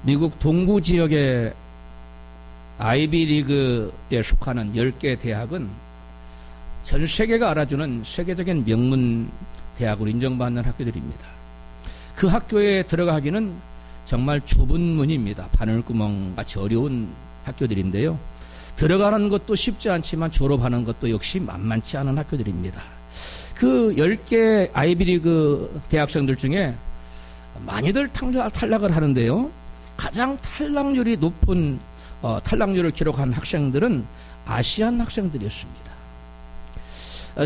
미국 동부 지역의 아이비리그에 속하는 10개 대학은 전 세계가 알아주는 세계적인 명문 대학으로 인정받는 학교들입니다. 그 학교에 들어가기는 정말 좁은 문입니다. 바늘구멍같이 어려운 학교들인데요. 들어가는 것도 쉽지 않지만 졸업하는 것도 역시 만만치 않은 학교들입니다. 그 10개 아이비리그 대학생들 중에 많이들 탈락을 하는데요. 가장 탈락률이 높은 탈락률을 기록한 학생들은 아시안 학생들이었습니다.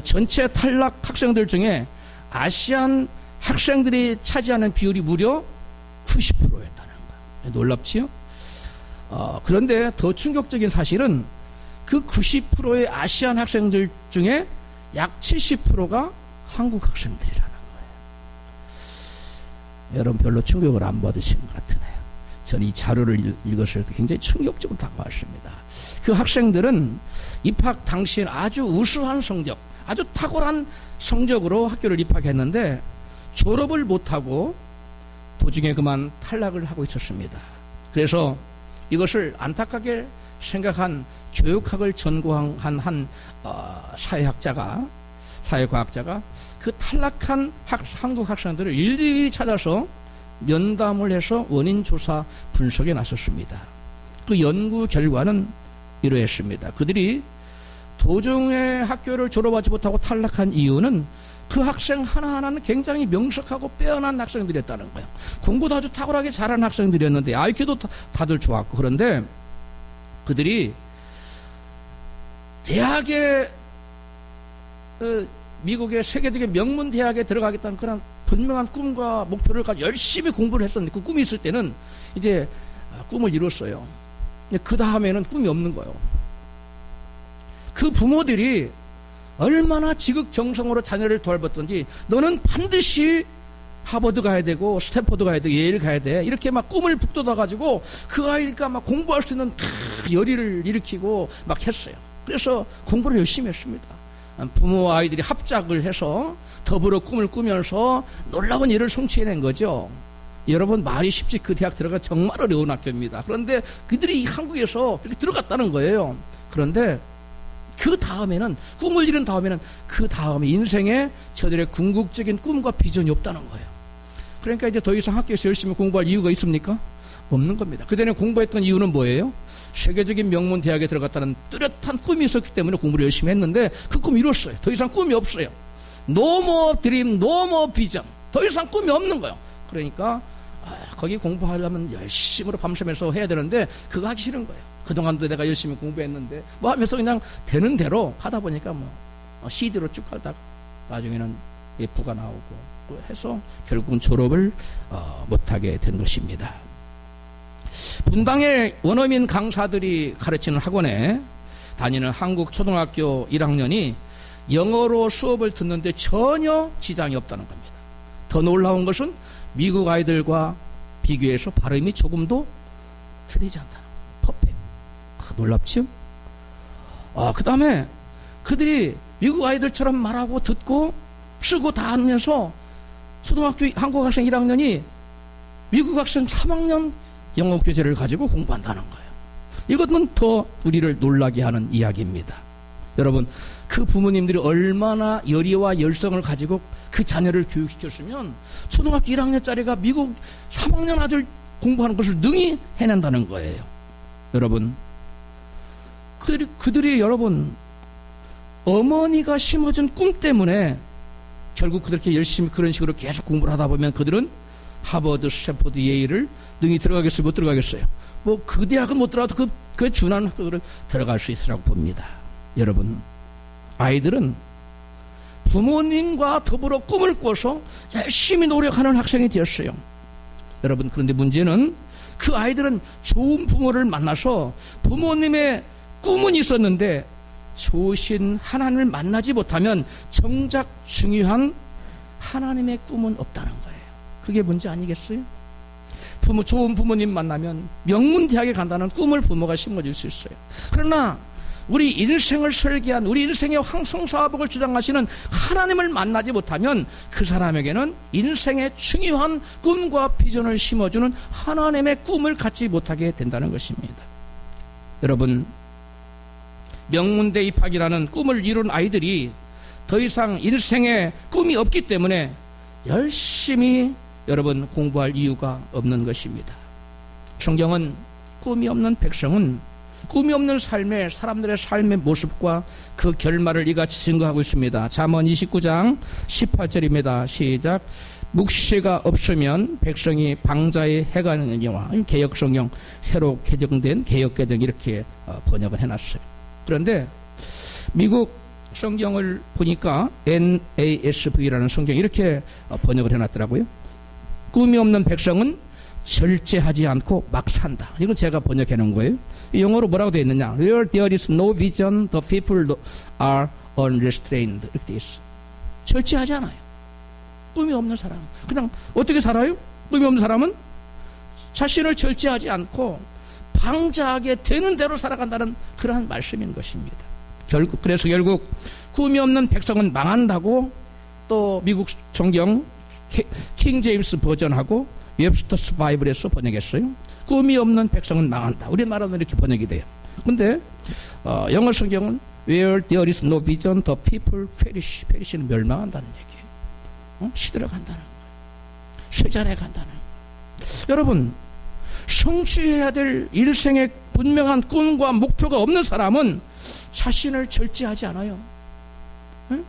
전체 탈락 학생들 중에 아시안 학생들이 차지하는 비율이 무려 90%였다는 거예요. 놀랍지요? 그런데 더 충격적인 사실은 그 90%의 아시안 학생들 중에 약 70%가 한국 학생들이라는 거예요. 여러분 별로 충격을 안 받으신 것 같으네요. 저는 이 자료를 읽었을 때 굉장히 충격적으로 다가왔습니다. 그 학생들은 입학 당시엔 아주 우수한 성적, 아주 탁월한 성적으로 학교를 입학했는데 졸업을 못하고 도중에 그만 탈락을 하고 있었습니다. 그래서 이것을 안타깝게 생각한 교육학을 전공한 한 사회과학자가 그 탈락한 한국 학생들을 일일이 찾아서 면담을 해서 원인 조사 분석에 나섰습니다. 그 연구 결과는 이러했습니다. 그들이 도중에 학교를 졸업하지 못하고 탈락한 이유는 그 학생 하나하나는 굉장히 명석하고 빼어난 학생들이었다는 거예요. 공부도 아주 탁월하게 잘하는 학생들이었는데 IQ도 다들 좋았고, 그런데 그들이 대학에 미국의 세계적인 명문 대학에 들어가겠다는 그런 분명한 꿈과 목표를 가지고 열심히 공부를 했었는데 그 꿈이 있을 때는 이제 꿈을 이뤘어요. 그 다음에는 꿈이 없는 거예요. 그 부모들이 얼마나 지극정성으로 자녀를 돌봤던지 너는 반드시 하버드 가야 되고 스탠포드 가야 돼, 예일 가야 돼, 이렇게 막 꿈을 북돋아가지고 그 아이가 막 공부할 수 있는 열의를 일으키고 막 했어요. 그래서 공부를 열심히 했습니다. 부모와 아이들이 합작을 해서 더불어 꿈을 꾸면서 놀라운 일을 성취해낸 거죠. 여러분 말이 쉽지 그 대학 들어가 정말 어려운 학교입니다. 그런데 그들이 한국에서 이렇게 들어갔다는 거예요. 그런데 그 다음에는 꿈을 이룬 다음에는 그 다음에 인생에 저들의 궁극적인 꿈과 비전이 없다는 거예요. 그러니까 이제 더 이상 학교에서 열심히 공부할 이유가 있습니까? 없는 겁니다. 그전에 공부했던 이유는 뭐예요? 세계적인 명문 대학에 들어갔다는 뚜렷한 꿈이 있었기 때문에 공부를 열심히 했는데 그 꿈 이뤘어요. 더 이상 꿈이 없어요. No more dream, no more vision. 더 이상 꿈이 없는 거예요. 그러니까 거기 공부하려면 열심히 밤새면서 해야 되는데 그거 하기 싫은 거예요. 그동안도 내가 열심히 공부했는데 뭐 하면서 그냥 되는 대로 하다 보니까 뭐 CD로 쭉 가다가 나중에는 F가 나오고 해서 결국은 졸업을 못하게 된 것입니다. 분당의 원어민 강사들이 가르치는 학원에 다니는 한국 초등학교 1학년이 영어로 수업을 듣는데 전혀 지장이 없다는 겁니다. 더 놀라운 것은 미국 아이들과 비교해서 발음이 조금도 틀리지 않다는 거예요. 퍼펙트. 놀랍죠? 그 다음에 그들이 미국 아이들처럼 말하고 듣고 쓰고 다 하면서 초등학교 한국 학생 1학년이 미국 학생 3학년 영어 교재를 가지고 공부한다는 거예요. 이것은 더 우리를 놀라게 하는 이야기입니다. 여러분, 그 부모님들이 얼마나 열의와 열성을 가지고 그 자녀를 교육시켰으면 초등학교 1학년짜리가 미국 3학년 아들 공부하는 것을 능히 해낸다는 거예요. 여러분, 그들이 여러분 어머니가 심어준 꿈 때문에 결국 그렇게 열심히 그런 식으로 계속 공부를 하다 보면 그들은 하버드, 스탠포드, 예일을 능히 들어가겠어요? 못 들어가겠어요? 뭐 그 대학은 못 들어가도 그 준하는 학교들을 들어갈 수 있으라고 봅니다. 여러분, 아이들은 부모님과 더불어 꿈을 꿔서 열심히 노력하는 학생이 되었어요. 여러분, 그런데 문제는 그 아이들은 좋은 부모를 만나서 부모님의 꿈은 있었는데 좋으신 하나님을 만나지 못하면 정작 중요한 하나님의 꿈은 없다는 거예요. 그게 문제 아니겠어요? 좋은 부모님 만나면 명문 대학에 간다는 꿈을 부모가 심어줄 수 있어요. 그러나 우리 인생을 설계한, 우리 인생의 황성사업을 주장하시는 하나님을 만나지 못하면 그 사람에게는 인생의 중요한 꿈과 비전을 심어주는 하나님의 꿈을 갖지 못하게 된다는 것입니다. 여러분, 명문대 입학이라는 꿈을 이룬 아이들이 더 이상 인생에 꿈이 없기 때문에 열심히 여러분 공부할 이유가 없는 것입니다. 성경은 꿈이 없는 백성은 꿈이 없는 삶의 사람들의 삶의 모습과 그 결말을 이같이 증거하고 있습니다. 잠언 29장 18절입니다. 시작. 묵시가 없으면 백성이 방자에 해가 되느니와. 개역성경 새로 개정된 개역개정 이렇게 번역을 해놨어요. 그런데 미국 성경을 보니까 NASV라는 성경이 이렇게 번역을 해놨더라고요. 꿈이 없는 백성은 절제하지 않고 막 산다. 이건 제가 번역해 놓은 거예요. 영어로 뭐라고 되어 있느냐? Where there is no vision, the people are unrestrained. 이렇게 되어 있어. 절제하지 않아요. 꿈이 없는 사람. 그냥 어떻게 살아요? 꿈이 없는 사람은 자신을 절제하지 않고 방자하게 되는 대로 살아간다는 그러한 말씀인 것입니다. 그래서 결국 꿈이 없는 백성은 망한다고 또 미국 성경 킹 제임스 버전하고 웹스터스 바이블에서 번역했어요. 꿈이 없는 백성은 망한다. 우리말로는 이렇게 번역이 돼요. 근데 영어 성경은 Where there is no vision, the people perish. perish는 멸망한다는 얘기예요. 시들어간다는 거예요. 쇠잔해 간다는 거예요. 여러분, 성취해야 될 일생의 분명한 꿈과 목표가 없는 사람은 자신을 절제하지 않아요. 응?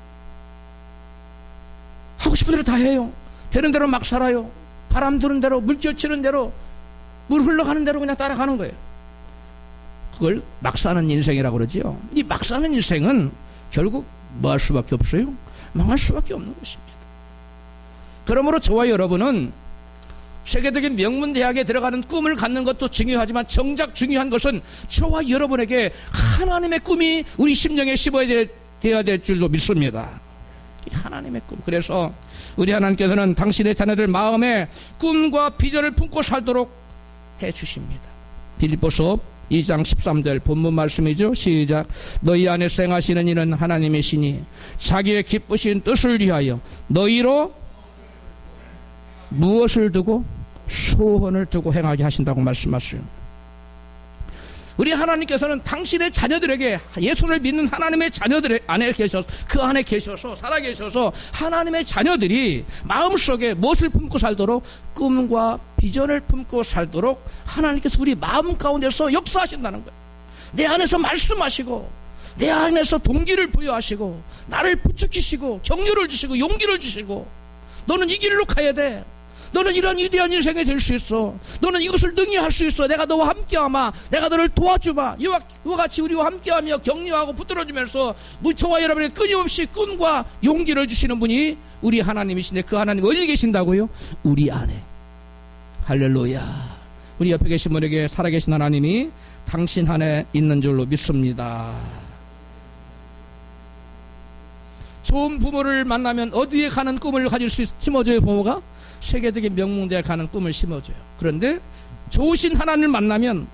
하고 싶은 대로 다 해요. 되는 대로 막 살아요. 바람 드는 대로, 물결 치는 대로, 물 흘러가는 대로 그냥 따라가는 거예요. 그걸 막 사는 인생이라고 그러지요. 이 막 사는 인생은 결국 뭐 할 수밖에 없어요? 망할 수밖에 없는 것입니다. 그러므로 저와 여러분은 세계적인 명문대학에 들어가는 꿈을 갖는 것도 중요하지만 정작 중요한 것은 저와 여러분에게 하나님의 꿈이 우리 심령에 심어야 되어야 될 줄로 믿습니다. 하나님의 꿈. 그래서 우리 하나님께서는 당신의 자녀들 마음에 꿈과 비전을 품고 살도록 해주십니다. 빌립보서 2장 13절 본문 말씀이죠. 시작. 너희 안에 생하시는 이는 하나님의 신이 자기의 기쁘신 뜻을 위하여 너희로 무엇을 두고? 소원을 두고 행하게 하신다고 말씀하세요. 우리 하나님께서는 당신의 자녀들에게 예수를 믿는 하나님의 자녀들 안에 계셔서 그 안에 계셔서 살아계셔서 하나님의 자녀들이 마음속에 무엇을 품고 살도록? 꿈과 비전을 품고 살도록 하나님께서 우리 마음 가운데서 역사하신다는 거예요. 내 안에서 말씀하시고 내 안에서 동기를 부여하시고 나를 부추기시고 격려를 주시고 용기를 주시고 너는 이 길로 가야 돼. 너는 이런 위대한 인생이 될 수 있어. 너는 이것을 능히 할 수 있어. 내가 너와 함께하마. 내가 너를 도와주마. 이와 같이 우리와 함께하며 격려하고 붙들어주면서 저와 여러분에게 끊임없이 꿈과 용기를 주시는 분이 우리 하나님이신데 그 하나님 어디 계신다고요? 우리 안에. 할렐루야. 우리 옆에 계신 분에게 살아계신 하나님이 당신 안에 있는 줄로 믿습니다. 좋은 부모를 만나면 어디에 가는 꿈을 가질 수 심어줘요. 부모가 세계적인 명문대에 가는 꿈을 심어줘요. 그런데 좋으신 하나님을 만나면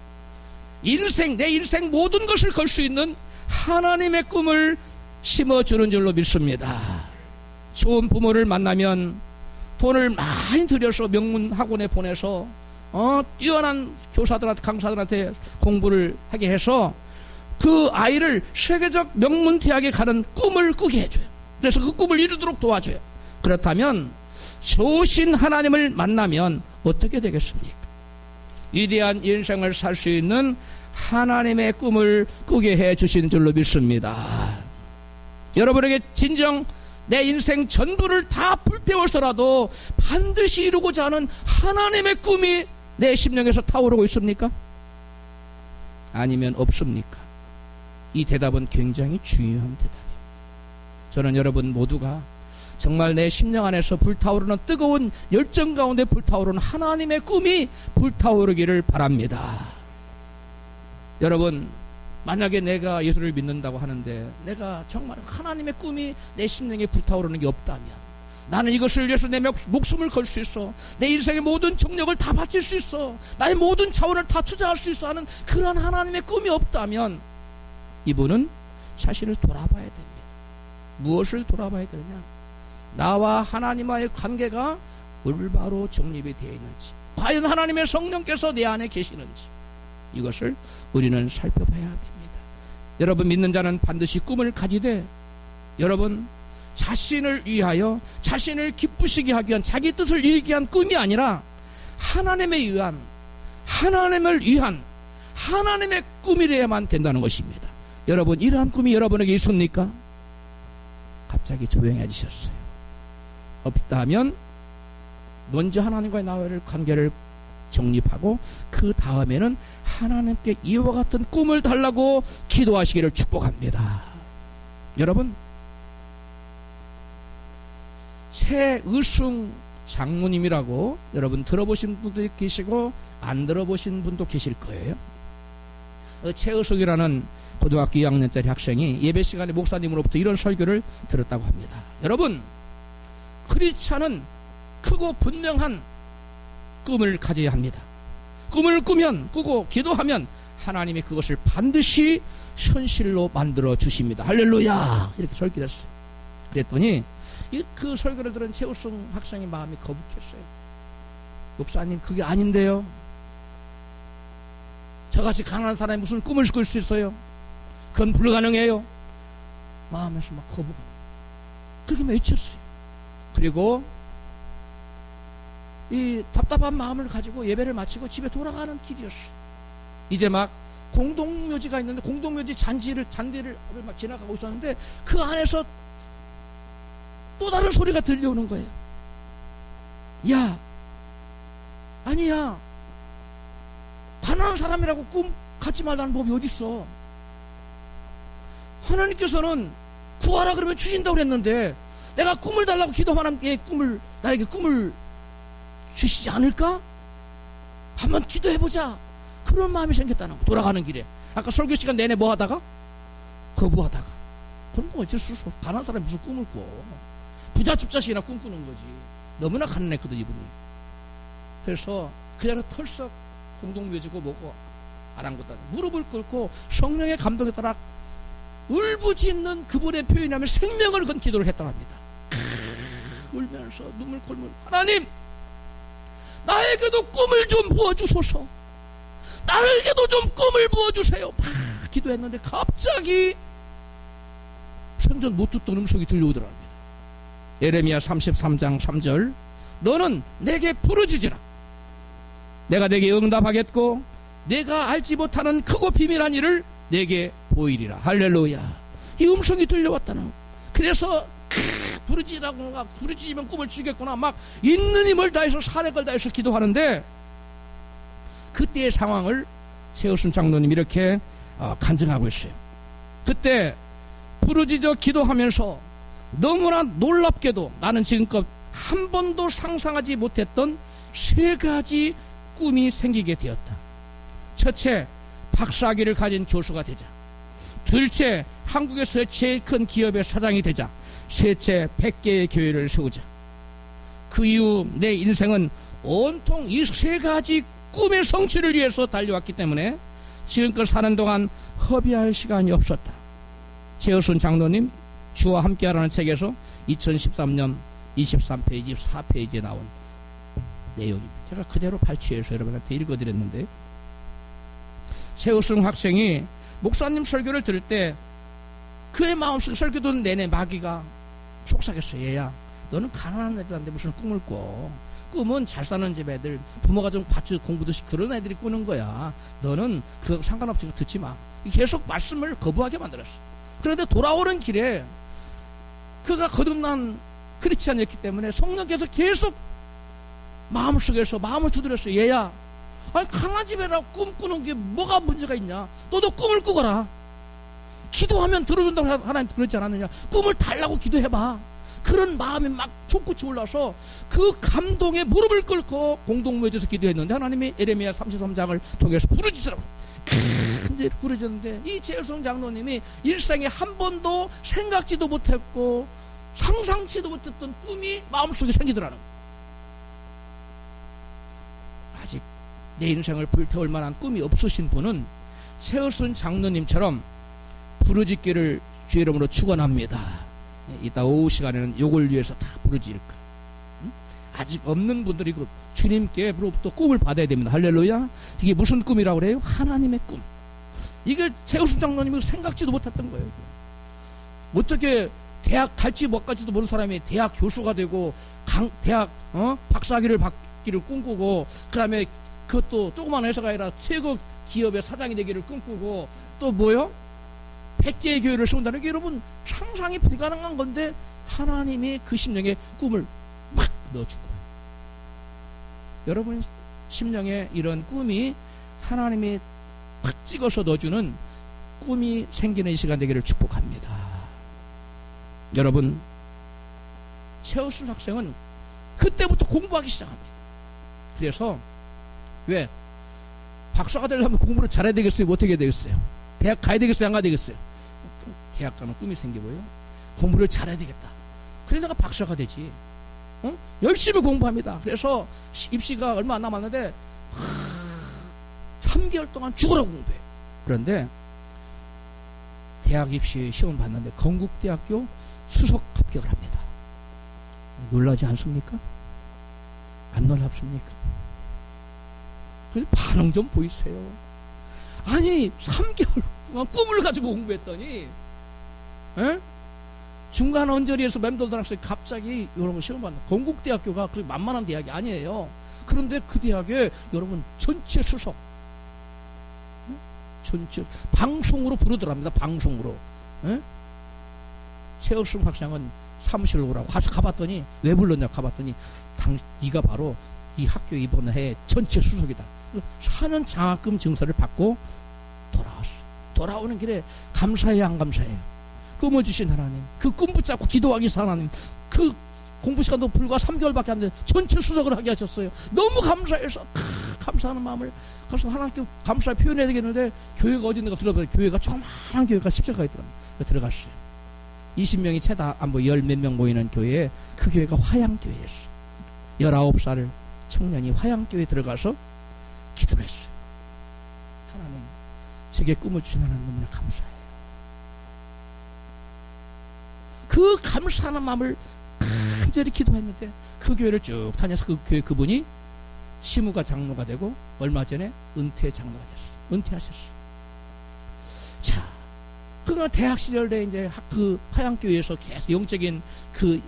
내 인생 모든 것을 걸 수 있는 하나님의 꿈을 심어주는 줄로 믿습니다. 좋은 부모를 만나면 돈을 많이 들여서 명문학원에 보내서 뛰어난 교사들한테 강사들한테 공부를 하게 해서 그 아이를 세계적 명문대학에 가는 꿈을 꾸게 해줘요. 그래서 그 꿈을 이루도록 도와줘요. 그렇다면 좋으신 하나님을 만나면 어떻게 되겠습니까? 위대한 인생을 살 수 있는 하나님의 꿈을 꾸게 해주신 줄로 믿습니다. 여러분에게 진정 내 인생 전부를 다 불태워서라도 반드시 이루고자 하는 하나님의 꿈이 내 심령에서 타오르고 있습니까? 아니면 없습니까? 이 대답은 굉장히 중요한 대답이에요. 저는 여러분 모두가 정말 내 심령 안에서 불타오르는 뜨거운 열정 가운데 불타오르는 하나님의 꿈이 불타오르기를 바랍니다. 여러분, 만약에 내가 예수를 믿는다고 하는데 내가 정말 하나님의 꿈이 내 심령에 불타오르는 게 없다면, 나는 이것을 위해서 내 목숨을 걸 수 있어, 내 인생의 모든 정력을 다 바칠 수 있어, 나의 모든 자원을 다 투자할 수 있어 하는 그런 하나님의 꿈이 없다면 이분은 자신을 돌아봐야 됩니다. 무엇을 돌아봐야 되느냐? 나와 하나님과의 관계가 올바로 정립이 되어 있는지, 과연 하나님의 성령께서 내 안에 계시는지, 이것을 우리는 살펴봐야 됩니다. 여러분, 믿는 자는 반드시 꿈을 가지되, 여러분 자신을 위하여 자신을 기쁘시게 하기 위한, 자기 뜻을 이루기 위한 꿈이 아니라 하나님에 의한, 하나님을 위한 하나님의 꿈이래야만 된다는 것입니다. 여러분, 이러한 꿈이 여러분에게 있습니까? 갑자기 조용해지셨어요. 없다면 먼저 하나님과의 나와의 관계를 정립하고 그 다음에는 하나님께 이와 같은 꿈을 달라고 기도하시기를 축복합니다. 여러분, 최의승 장로님이라고 여러분 들어보신 분도 계시고 안 들어보신 분도 계실 거예요. 최의승이라는 고등학교 2학년짜리 학생이 예배 시간에 목사님으로부터 이런 설교를 들었다고 합니다. 여러분, 크리스찬은 크고 분명한 꿈을 가져야 합니다. 꿈을 꾸고 기도하면 하나님이 그것을 반드시 현실로 만들어 주십니다. 할렐루야! 이렇게 설교를 했어요. 그랬더니 그 설교를 들은 최우승 학생의 마음이 거북했어요. 목사님, 그게 아닌데요. 저같이 가난한 사람이 무슨 꿈을 꿀 수 있어요? 그건 불가능해요. 마음에서 막 거부가 그렇게 외쳤어요. 그리고 이 답답한 마음을 가지고 예배를 마치고 집에 돌아가는 길이었어요. 이제 막 공동묘지가 있는데 공동묘지 잔디를 막 지나가고 있었는데 그 안에서 또 다른 소리가 들려오는 거예요. 야, 아니야, 가난한 사람이라고 꿈 갖지 말라는 법이 어딨어. 하나님께서는 구하라 그러면 주신다고 그랬는데 내가 꿈을 달라고 기도하면 나에게 꿈을 주시지 않을까? 한번 기도해보자. 그런 마음이 생겼다는 거. 돌아가는 길에 아까 설교 시간 내내 뭐 하다가? 거부하다가. 그런 거 어쩔 수 없어. 가난한 사람이 무슨 꿈을 꿔. 부잣집 자식이나 꿈꾸는 거지. 너무나 가난했거든 이분이. 그래서 그냥 털썩 공동묘지고 뭐고 아랑곳하니 무릎을 꿇고 성령의 감동에 따라 울부짖는 그분의 표현하며 생명을 건 기도를 했다고 합니다. 울면서 눈물 꼴물, 하나님, 나에게도 꿈을 좀 부어주소서. 나에게도 좀 꿈을 부어주세요. 막 기도했는데 갑자기 생전 못 듣던 음성이 들려오더랍니다. 예레미야 33장 3절, 너는 내게 부르짖으라. 내가 내게 응답하겠고 내가 알지 못하는 크고 비밀한 일을 내게 보이리라. 할렐루야. 이 음성이 들려왔다는 거. 그래서 부르짖으면 꿈을 주겠구나 막 있는 힘을 다해서 사력을 다해서 기도하는데, 그때의 상황을 최우순 장로님 이렇게 간증하고 있어요. 그때 부르짖어 기도하면서 너무나 놀랍게도 나는 지금껏 한 번도 상상하지 못했던 3가지 꿈이 생기게 되었다. 첫째, 박사학위를 가진 교수가 되자. 둘째, 한국에서의 제일 큰 기업의 사장이 되자. 셋째, 100개의 교회를 세우자. 그 이후 내 인생은 온통 이 3가지 꿈의 성취를 위해서 달려왔기 때문에 지금껏 사는 동안 허비할 시간이 없었다. 최우순 장로님 주와 함께하라는 책에서 2013년 23페이지 4페이지에 나온 내용입니다. 제가 그대로 발췌해서 여러분한테 읽어드렸는데, 최우승 학생이 목사님 설교를 들을 때 그의 마음속에 설교 듣는 내내 마귀가 속삭였어요. 얘야, 너는 가난한 애들한테 무슨 꿈을 꿔. 꿈은 잘 사는 집 애들, 부모가 좀 밭주 공부도 그런 애들이 꾸는 거야. 너는 그거 상관없이 듣지 마. 계속 말씀을 거부하게 만들었어. 그런데 돌아오는 길에 그가 거듭난 크리스찬이었기 때문에 성령께서 계속 마음속에서 마음을 두드렸어요. 얘야, 아니 가난한 집애라고 꿈꾸는 게 뭐가 문제가 있냐. 너도 꿈을 꾸거라. 기도하면 들어준다고 하나님 그러지 않았느냐. 꿈을 달라고 기도해봐. 그런 마음이 막 솟구쳐 올라서 그 감동에 무릎을 꿇고 공동묘지에서 기도했는데 하나님이 예레미야 33장을 통해서 부르짖으라고 이제 부르짖는데, 이 최우승 장로님이 일생에 한 번도 생각지도 못했고 상상치도 못했던 꿈이 마음속에 생기더라는 거예요. 아직 내 인생을 불태울 만한 꿈이 없으신 분은 최우순 장로님처럼 부르짖기를 주의 이름으로 축원합니다. 이따 오후 시간에는 요걸 위해서 다 부르짖을 거예요. 아직 없는 분들이 그 주님께로부터 꿈을 받아야 됩니다. 할렐루야. 이게 무슨 꿈이라고 그래요? 하나님의 꿈. 이게 최우순 장로님이 생각지도 못했던 거예요. 어떻게 대학 갈지 못 갈지도 모르는 사람이 대학 교수가 되고 대학 박사학위를 받기를 꿈꾸고, 그 다음에 그것도 조그만 회사가 아니라 최고 기업의 사장이 되기를 꿈꾸고, 또 뭐요? 100개의 교회를 세운다는 게 여러분 상상이 불가능한 건데, 하나님이 그 심령에 꿈을 막 넣어준 거예요. 여러분 심령에 이런 꿈이 하나님이 막 찍어서 넣어주는 꿈이 생기는 이 시간 되기를 축복합니다. 여러분, 최우순 학생은 그때부터 공부하기 시작합니다. 그래서 왜? 박사가 되려면 공부를 잘해야 되겠어요? 못하게 해야 되겠어요? 대학 가야 되겠어요? 안 가야 되겠어요? 대학 가면 꿈이 생기고요. 공부를 잘해야 되겠다. 그래 내가 박사가 되지. 열심히 공부합니다. 그래서 입시가 얼마 안 남았는데 3개월 동안 죽으라고 공부해. 그런데 대학 입시 시험 봤는데 건국대학교 수석 합격을 합니다. 놀라지 않습니까? 안 놀랍습니까? 그래서 반응 좀 보이세요. 아니 3개월 동안 꿈을 가지고 공부했더니 중간 언저리에서 맴돌던 학생이 갑자기 여러분 시험 받는, 건국대학교가 그렇게 만만한 대학이 아니에요. 그런데 그 대학에 여러분 전체 수석, 전체 방송으로 부르더랍니다. 방송으로. 최우순 학생은 사무실로 오라고 가봤더니, 왜 불렀냐 가봤더니, 네가 바로 이 학교 이번 해 전체 수석이다. 4년 장학금 증서를 받고 돌아왔어. 돌아오는 길에 감사해요, 안 감사해요? 꿈을 주신 하나님, 그 꿈 붙잡고 기도하기 위해서 하나님, 그 공부 시간도 불과 3개월밖에 안 돼 전체 수석을 하게 하셨어요. 너무 감사해서 감사하는 마음을 가서 하나님께 감사 표현해야 되겠는데, 교회가 어디 있는가 들어보니 교회가 조그마한 교회가 십자가에 들어갔어요. 20명이 채다 안 보여, 10몇 명 모이는 교회에, 그 교회가 화양교회였어요. 19살 청년이 화양교회에 들어가서 기도를 했어요. 하나님, 제게 꿈을 주신 하나님 너무나 감사해요. 그 감사하는 마음을 간절히 기도했는데, 그 교회를 쭉 다녀서 그 교회 그분이 시무가 장로가 되고 얼마 전에 은퇴 장로가 됐어요. 은퇴하셨어요. 자, 그가 대학 시절에 이제 그 화양교회에서 계속 영적인 그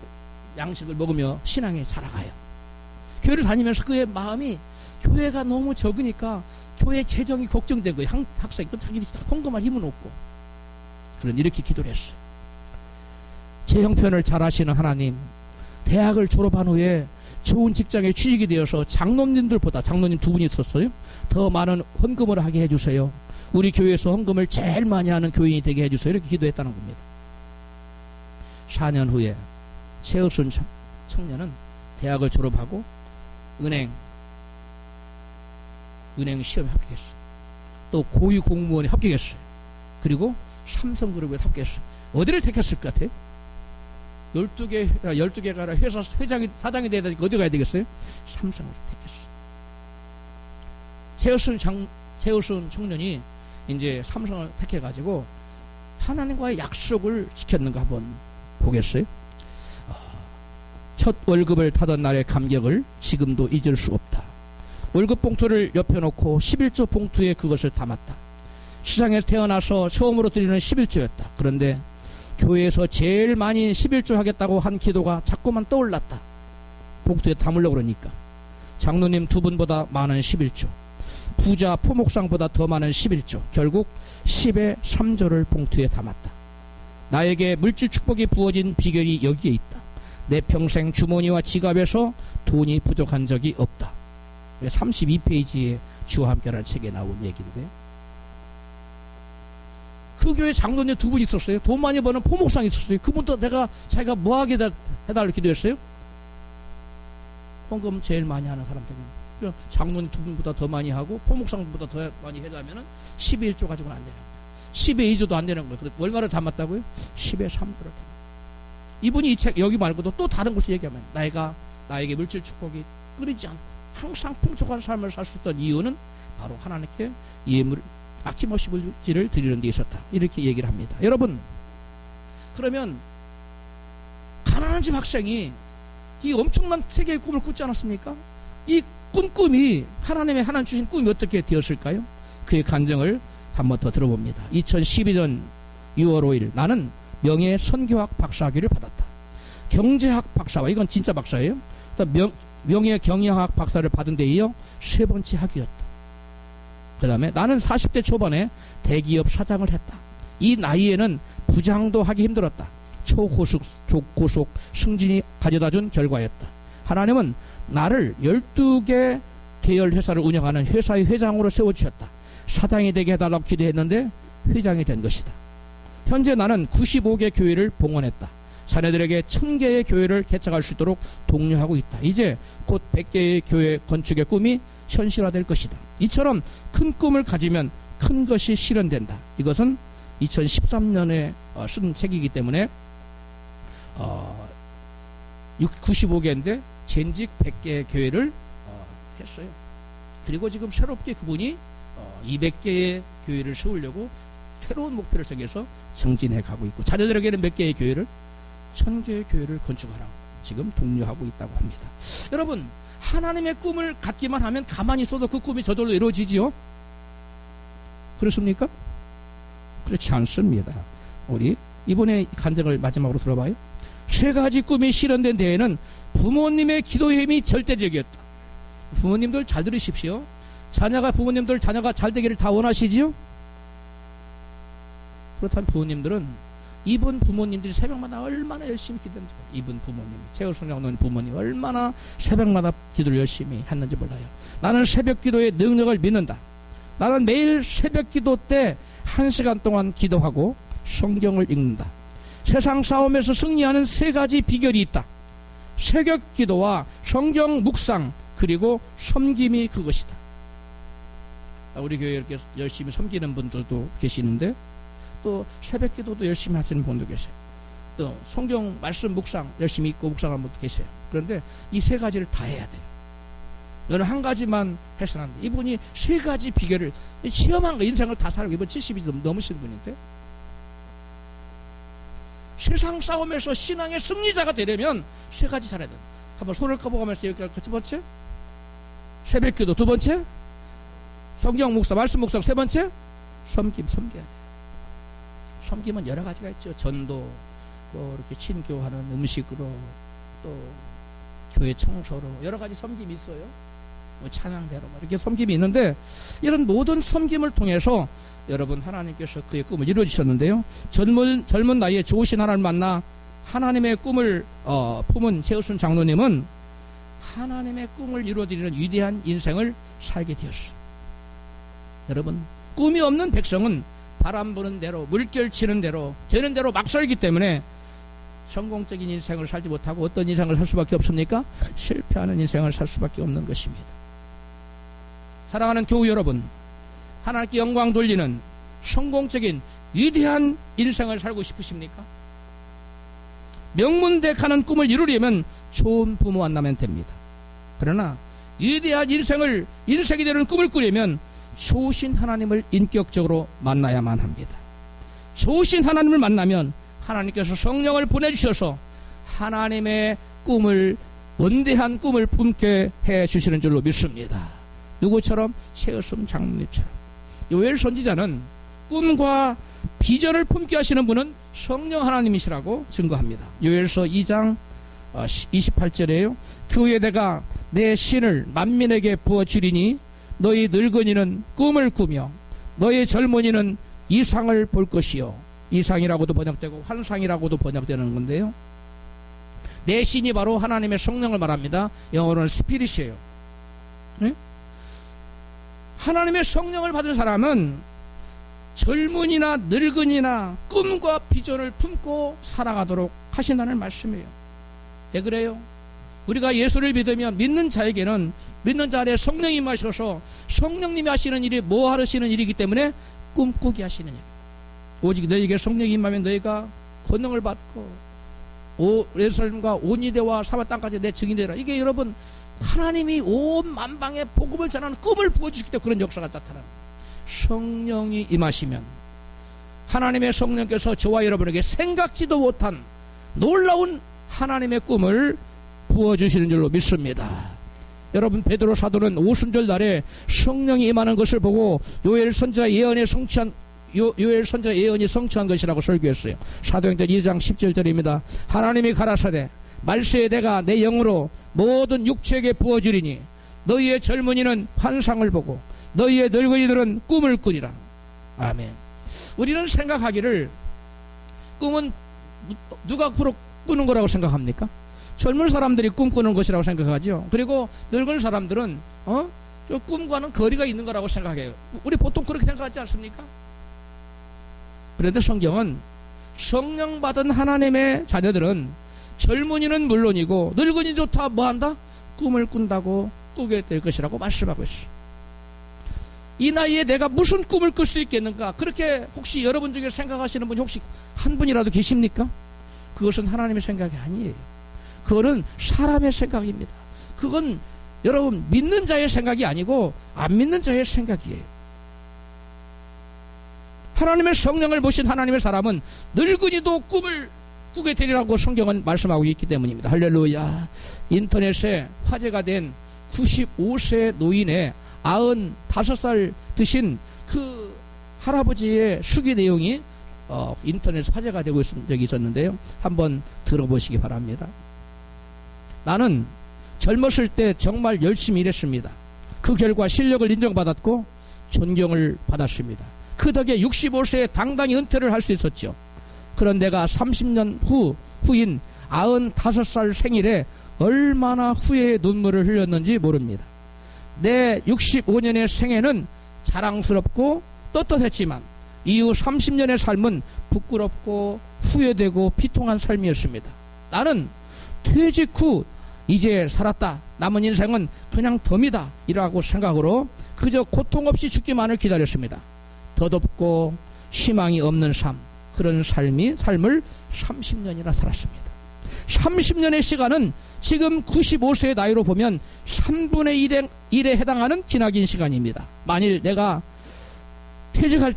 양식을 먹으며 신앙에 살아가요. 교회를 다니면서 그의 마음이, 교회가 너무 적으니까 교회 재정이 걱정된 거예요. 학생이 자기 헌금할 힘은 없고. 그런 이렇게 기도를 했어요. 제 형편을 잘 아시는 하나님, 대학을 졸업한 후에 좋은 직장에 취직이 되어서 장로님들보다, 장로님 2분이 있었어요, 더 많은 헌금을 하게 해주세요. 우리 교회에서 헌금을 제일 많이 하는 교인이 되게 해주세요. 이렇게 기도했다는 겁니다. 4년 후에 최우순 청년은 대학을 졸업하고 은행 시험에 합격했어요. 또 고위 공무원에 합격했어요. 그리고 삼성그룹에 합격했어요. 어디를 택했을 것 같아요? 12개가 아니라 회사 사장이 돼야 되니까 어디 가야 되겠어요? 삼성을 택했어요. 최우순 청년이 이제 삼성을 택해가지고 하나님과의 약속을 지켰는가 한번 보겠어요? 첫 월급을 타던 날의 감격을 지금도 잊을 수 없다. 월급 봉투를 옆에 놓고 11조 봉투에 그것을 담았다. 세상에 태어나서 처음으로 드리는 11조였다. 그런데 교회에서 제일 많이 11조 하겠다고 한 기도가 자꾸만 떠올랐다. 봉투에 담으려고 그러니까. 장로님 2분보다 많은 11조, 부자 포목상보다 더 많은 11조, 결국 10의 3조를 봉투에 담았다. 나에게 물질 축복이 부어진 비결이 여기에 있다. 내 평생 주머니와 지갑에서 돈이 부족한 적이 없다. 32페이지에 주와 함께라는 책에 나온 얘기인데, 그 교회 장로님 2분 있었어요. 돈 많이 버는 포목상이 있었어요. 그분도 자기가 뭐하게 해달라고 기도했어요? 헌금 제일 많이 하는 사람들은 장로님 2분보다 더 많이 하고 포목상보다 더 많이 해달라면 11조 가지고는 안 되는 거예요. 10의 2조도 안 되는 거예요. 얼마를 담았다고요? 10의 3조를 담았다. 이분이 이 책 여기 말고도 또 다른 곳에 얘기하면, 나에게 물질 축복이 끊이지 않고 항상 풍족한 삶을 살 수 있던 이유는 바로 하나님께 아낌없이 물질을 드리는 데 있었다. 이렇게 얘기를 합니다. 여러분, 그러면 가난한 집 학생이 이 엄청난 세계의 꿈을 꾸지 않았습니까? 이 꿈이 하나님 주신 꿈이 어떻게 되었을까요? 그의 간증을 한번 더 들어봅니다. 2012년 6월 5일 나는 명예 선교학 박사학위를 받았다. 경제학 박사와, 이건 진짜 박사예요. 명예 경영학 박사를 받은 데 이어 세 번째 학위였다. 그 다음에 나는 40대 초반에 대기업 사장을 했다. 이 나이에는 부장도 하기 힘들었다. 초고속 승진이 가져다준 결과였다. 하나님은 나를 12개 계열 회사를 운영하는 회사의 회장으로 세워주셨다. 사장이 되게 해달라고 기도했는데 회장이 된 것이다. 현재 나는 95개 교회를 봉헌했다. 자녀들에게 1000개의 교회를 개척할 수 있도록 독려하고 있다. 이제 곧 100개의 교회 건축의 꿈이 현실화될 것이다. 이처럼 큰 꿈을 가지면 큰 것이 실현된다. 이것은 2013년에 쓴 책이기 때문에 95개인데 전직 100개의 교회를 했어요. 그리고 지금 새롭게 그분이 200개의 교회를 세우려고 새로운 목표를 정해서 정진해 가고 있고, 자녀들에게는 몇 개의 교회를? 1000개의 교회를 건축하라고 지금 독려하고 있다고 합니다. 여러분, 하나님의 꿈을 갖기만 하면 가만히 있어도 그 꿈이 저절로 이루어지지요? 그렇습니까? 그렇지 않습니다. 우리 이번에 간증을 마지막으로 들어봐요. 세 가지 꿈이 실현된 데에는 부모님의 기도의 힘이 절대적이었다. 부모님들 잘 들으십시오. 부모님들 자녀가 잘 되기를 다 원하시지요? 그렇다면 부모님들은 이분 부모님들이 새벽마다 얼마나 열심히 기도했는지, 이분 부모님, 최우선 장로님 부모님 얼마나 새벽마다 기도를 열심히 했는지 몰라요. 나는 새벽 기도의 능력을 믿는다. 나는 매일 새벽 기도 때 1시간 동안 기도하고 성경을 읽는다. 세상 싸움에서 승리하는 세 가지 비결이 있다. 새벽 기도와 성경 묵상, 그리고 섬김이 그것이다. 우리 교회에 이렇게 열심히 섬기는 분들도 계시는데, 또 새벽 기도도 열심히 하시는 분도 계세요. 또 성경 말씀 묵상 열심히 읽고 묵상하는 분도 계세요. 그런데 이 세 가지를 다 해야 돼요. 너는 한 가지만 해서는 안 돼. 이분이 세 가지 비결을 체험한 거, 인생을 다 살고, 이분 70이 넘으신 분인데, 세상 싸움에서 신앙의 승리자가 되려면 세 가지 잘해야 돼. 한번 손을 꺼보면서 여기까지. 첫 번째 새벽 기도, 두 번째 성경 묵상 말씀 묵상, 세 번째 섬겨야 돼. 섬김은 여러 가지가 있죠. 전도, 뭐 이렇게 친교하는 음식으로, 또 교회 청소로 여러 가지 섬김이 있어요. 뭐 찬양대로 이렇게 섬김이 있는데, 이런 모든 섬김을 통해서 여러분 하나님께서 그의 꿈을 이루어주셨는데요. 젊은 나이에 좋으신 하나님을 만나 하나님의 꿈을 품은 최우순 장로님은 하나님의 꿈을 이루어드리는 위대한 인생을 살게 되었어요. 여러분, 꿈이 없는 백성은 바람 부는 대로, 물결 치는 대로, 되는 대로 막 살기 때문에 성공적인 인생을 살지 못하고 어떤 인생을 살 수밖에 없습니까? 실패하는 인생을 살 수밖에 없는 것입니다. 사랑하는 교우 여러분, 하나님께 영광 돌리는 성공적인 위대한 인생을 살고 싶으십니까? 명문대학하는 꿈을 이루려면 좋은 부모 만나면 됩니다. 그러나 위대한 인생이 되는 꿈을 꾸려면 좋으신 하나님을 인격적으로 만나야만 합니다. 좋으신 하나님을 만나면 하나님께서 성령을 보내주셔서 하나님의 꿈을, 원대한 꿈을 품게 해주시는 줄로 믿습니다. 누구처럼? 최우순 장로님처럼. 요엘 선지자는 꿈과 비전을 품게 하시는 분은 성령 하나님이시라고 증거합니다. 요엘서 2장 28절에요. 그후에 내가 내 신을 만민에게 부어주리니 너희 늙은이는 꿈을 꾸며 너희 젊은이는 이상을 볼 것이요. 이상이라고도 번역되고 환상이라고도 번역되는 건데요. 내 신이 바로 하나님의 성령을 말합니다. 영어로는 스피릿이에요. 네? 하나님의 성령을 받은 사람은 젊은이나 늙은이나 꿈과 비전을 품고 살아가도록 하신다는 말씀이에요. 왜 그래요? 우리가 예수를 믿으면 믿는 자에게는 믿는 자 안에 성령이 임하셔서 성령님이 하시는 일이 뭐 하시는 일이기 때문에 꿈꾸게 하시는 일. 오직 너희에게 성령이 임하면 너희가 권능을 받고 예루살렘과 온 유대와 사마 땅까지 내 증인이 되라. 이게 여러분 하나님이 온 만방에 복음을 전하는 꿈을 부어주시기 때문에 그런 역사가 나타나는 거예요. 성령이 임하시면 하나님의 성령께서 저와 여러분에게 생각지도 못한 놀라운 하나님의 꿈을 부어주시는 줄로 믿습니다. 여러분, 베드로 사도는 오순절 날에 성령이 임하는 것을 보고 요엘 선지자 예언이 성취한 것이라고 설교했어요. 사도행전 2장 17절입니다. 하나님이 가라사대 말세에 내가 내 영으로 모든 육체에게 부어주리니 너희의 젊은이는 환상을 보고 너희의 늙은이들은 꿈을 꾸리라. 아멘. 우리는 생각하기를 꿈은 누가 꾸는 거라고 생각합니까? 젊은 사람들이 꿈꾸는 것이라고 생각하죠. 그리고 늙은 사람들은 저 꿈과는 거리가 있는 거라고 생각해요. 우리 보통 그렇게 생각하지 않습니까? 그런데 성경은 성령 받은 하나님의 자녀들은 젊은이는 물론이고 늙은이조차 뭐한다? 꿈을 꾼다고 꾸게 될 것이라고 말씀하고 있어요. 이 나이에 내가 무슨 꿈을 꿀 수 있겠는가? 그렇게 혹시 여러분 중에 생각하시는 분이 혹시 한 분이라도 계십니까? 그것은 하나님의 생각이 아니에요. 그거는 사람의 생각입니다. 그건 여러분 믿는 자의 생각이 아니고 안 믿는 자의 생각이에요. 하나님의 성령을 모신 하나님의 사람은 늙은이도 꿈을 꾸게 되리라고 성경은 말씀하고 있기 때문입니다. 할렐루야. 인터넷에 화제가 된 95세 노인의 95살 드신 그 할아버지의 수기 내용이 인터넷에 화제가 되고 있은 적이 있었는데요. 한번 들어보시기 바랍니다. 나는 젊었을 때 정말 열심히 일했습니다. 그 결과 실력을 인정받았고 존경을 받았습니다. 그 덕에 65세에 당당히 은퇴를 할 수 있었죠. 그런 내가 30년 후인 95살 생일에 얼마나 후회의 눈물을 흘렸는지 모릅니다. 내 65년의 생애는 자랑스럽고 떳떳했지만 이후 30년의 삶은 부끄럽고 후회되고 비통한 삶이었습니다. 나는 퇴직 후 이제 살았다. 남은 인생은 그냥 덤이다. 이라고 생각으로 그저 고통 없이 죽기만을 기다렸습니다. 덧없고 희망이 없는 삶, 그런 삶을 30년이나 살았습니다. 30년의 시간은 지금 95세의 나이로 보면 3분의 1에 해당하는 기나긴 시간입니다. 만일 내가 퇴직할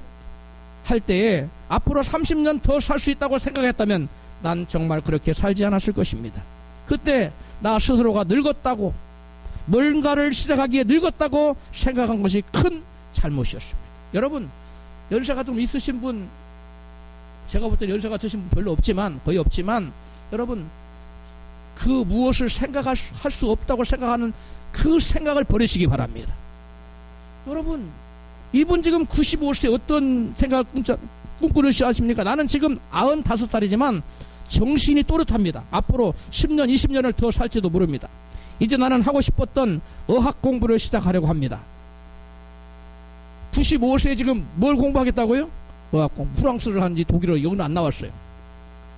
때에 앞으로 30년 더 살 수 있다고 생각했다면 난 정말 그렇게 살지 않았을 것입니다. 그때 나 스스로가 늙었다고, 뭔가를 시작하기에 늙었다고 생각한 것이 큰 잘못이었습니다. 여러분, 연세가 좀 있으신 분, 제가 볼 때 연세가 드신 분 별로 없지만, 거의 없지만, 여러분, 그 무엇을 생각할 수 없다고 생각하는 그 생각을 버리시기 바랍니다. 여러분, 이분 지금 95세 어떤 생각을 꿈꾸듯이 하십니까? 나는 지금 95살이지만 정신이 또렷합니다. 앞으로 10년, 20년을 더 살지도 모릅니다. 이제 나는 하고 싶었던 어학 공부를 시작하려고 합니다. 95세에 지금 뭘 공부하겠다고요? 어학 공부. 프랑스를 하는지 독일어, 여기는 안 나왔어요.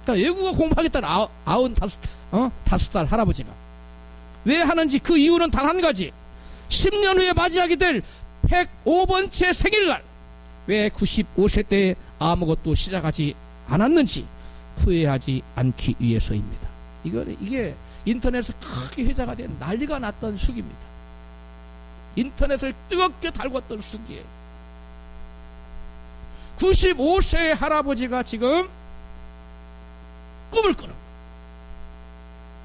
그러니까 외국어 공부하겠다는 95살 할아버지가. 왜 하는지 그 이유는 단 한 가지. 10년 후에 맞이하게 될 105번째 생일날 왜 95세 때 아무것도 시작하지 않았는지 후회하지 않기 위해서입니다. 이게 인터넷에 크게 회자가 된 난리가 났던 시기입니다. 인터넷을 뜨겁게 달궜던 시기에 95세의 할아버지가 지금 꿈을 꾸는,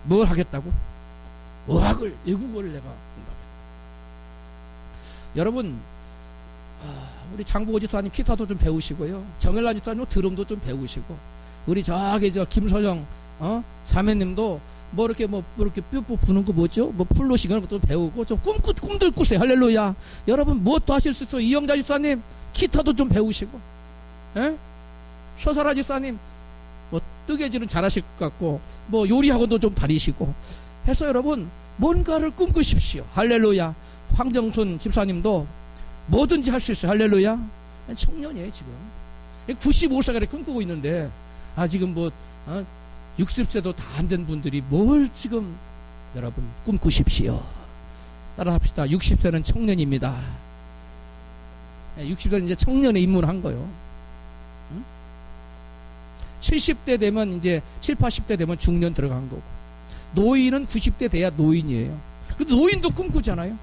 뭘 하겠다고? 어학을, 외국어를 내가 공부하겠다. 여러분, 우리 장보고 집사님 기타도 좀 배우시고요, 정일란 집사님 드럼도 좀 배우시고, 우리 저기 김서영 자매님도 이렇게 뼈 부는 거 뭐죠? 플루시 그런 것도 배우고 좀 꿈들 꾸세요. 할렐루야. 여러분, 무엇도 하실 수 있어요. 이영자 집사님 기타도 좀 배우시고, 서사라 집사님 뜨개질은 잘하실 것 같고, 요리학원도 좀 다니시고 해서 여러분 뭔가를 꿈꾸십시오. 할렐루야. 황정순 집사님도 뭐든지 할 수 있어요. 할렐루야. 청년이에요 지금. 95세까지 꿈꾸고 있는데 지금 60세도 다 안 된 분들이 뭘 지금 여러분 꿈꾸십시오. 따라합시다. 60세는 청년입니다. 60세는 이제 청년에 입문한 거예요. 70대 되면 이제 70, 80대 되면 중년 들어간 거고, 노인은 90대 돼야 노인이에요. 근데 노인도 꿈꾸잖아요.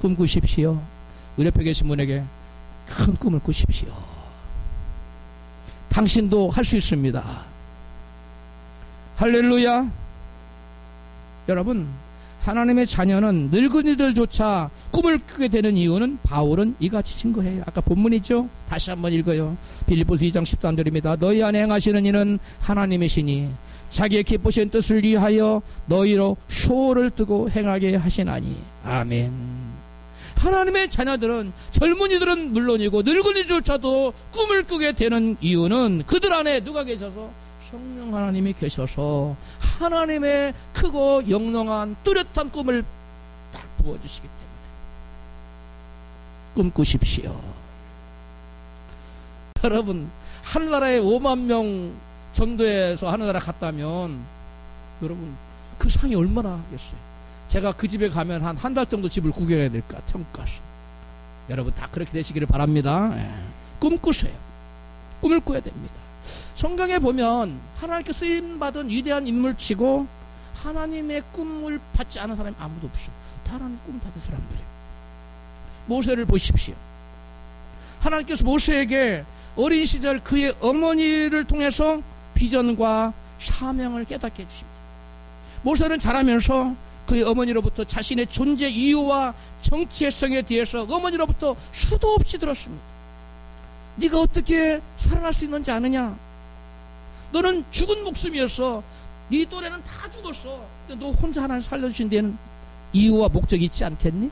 꿈꾸십시오. 우리 옆에 계신 분에게 큰 꿈을 꾸십시오. 당신도 할 수 있습니다. 할렐루야. 여러분, 하나님의 자녀는 늙은이들조차 꿈을 꾸게 되는 이유는 바울은 이같이 증거해요. 아까 본문이죠. 다시 한번 읽어요. 빌립보서 2장 13절입니다. 너희 안에 행하시는 이는 하나님이시니 자기의 기쁘신 뜻을 위하여 너희로 소원을 뜨고 행하게 하시나니. 아멘. 하나님의 자녀들은, 젊은이들은 물론이고 늙은이조차도 꿈을 꾸게 되는 이유는 그들 안에 누가 계셔서? 성령 하나님이 계셔서 하나님의 크고 영롱한 뚜렷한 꿈을 딱 부어주시기 때문에 꿈 꾸십시오. 여러분, 하늘나라에 5만 명 전도해서 하늘나라 갔다면 여러분 그 상이 얼마나 하겠어요? 제가 그 집에 가면 한 달 정도 집을 구경해야 될까? 천국 가서. 여러분 다 그렇게 되시기를 바랍니다. 꿈 꾸세요. 꿈을 꾸어야 됩니다. 성경에 보면 하나님께 쓰임받은 위대한 인물치고 하나님의 꿈을 받지 않은 사람이 아무도 없어요. 다 하나님 꿈 받은 사람들이에요. 모세를 보십시오. 하나님께서 모세에게 어린 시절 그의 어머니를 통해서 비전과 사명을 깨닫게 해주십니다. 모세는 자라면서 그의 어머니로부터 자신의 존재 이유와 정체성에 대해서 어머니로부터 수도 없이 들었습니다. 네가 어떻게 살아날 수 있는지 아느냐? 너는 죽은 목숨이었어. 네 또래는 다 죽었어. 근데 너 혼자 하나님 살려주신 데는 이유와 목적이 있지 않겠니?